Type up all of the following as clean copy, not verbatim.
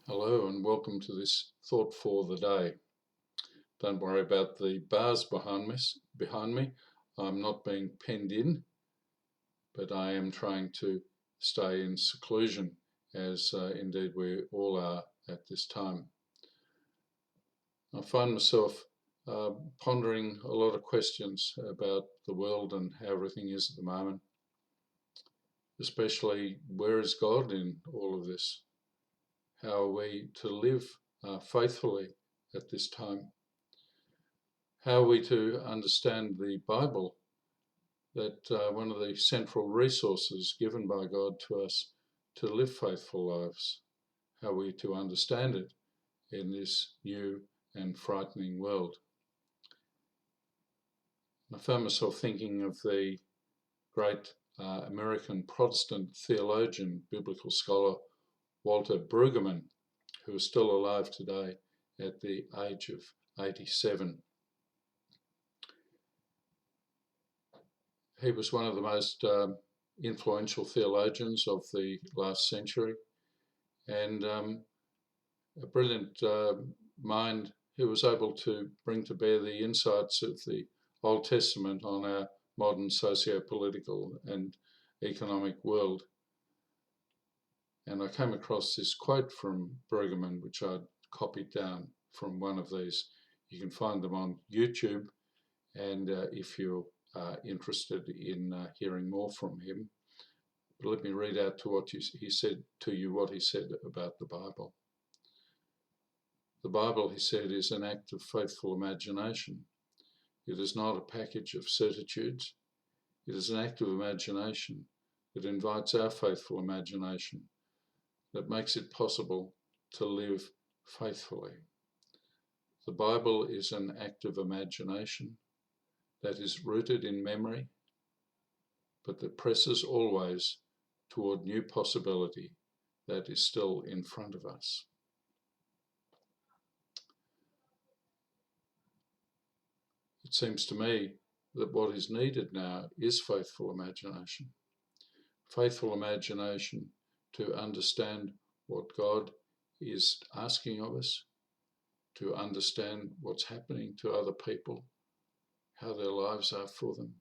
Hello and welcome to this thought for the day. Don't worry about the bars behind me. I'm not being penned in, but I am trying to stay in seclusion, as indeed we all are at this time. I find myself pondering a lot of questions about the world and how everything is at the moment, especially where is God in all of this? How are we to live faithfully at this time? How are we to understand the Bible, that one of the central resources given by God to us to live faithful lives? How are we to understand it in this new and frightening world? I found myself thinking of the great American Protestant theologian, biblical scholar Walter Brueggemann, who is still alive today at the age of 87. He was one of the most influential theologians of the last century, and a brilliant mind who was able to bring to bear the insights of the Old Testament on our modern socio-political and economic world. And I came across this quote from Brueggemann, which I'd copied down from one of these. You can find them on YouTube, and if you're interested in hearing more from him, but let me read out to what he said about the Bible. The Bible, he said, is an act of faithful imagination. It is not a package of certitudes. It is an act of imagination that invites our faithful imagination, that makes it possible to live faithfully. The Bible is an act of imagination that is rooted in memory, but that presses always toward new possibility that is still in front of us. It seems to me that what is needed now is faithful imagination. Faithful imagination to understand what God is asking of us, to understand what's happening to other people, how their lives are for them,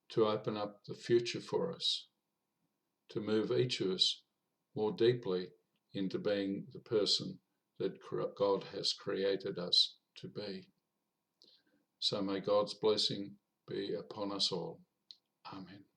to open up the future for us, to move each of us more deeply into being the person that God has created us to be. So may God's blessing be upon us all. Amen.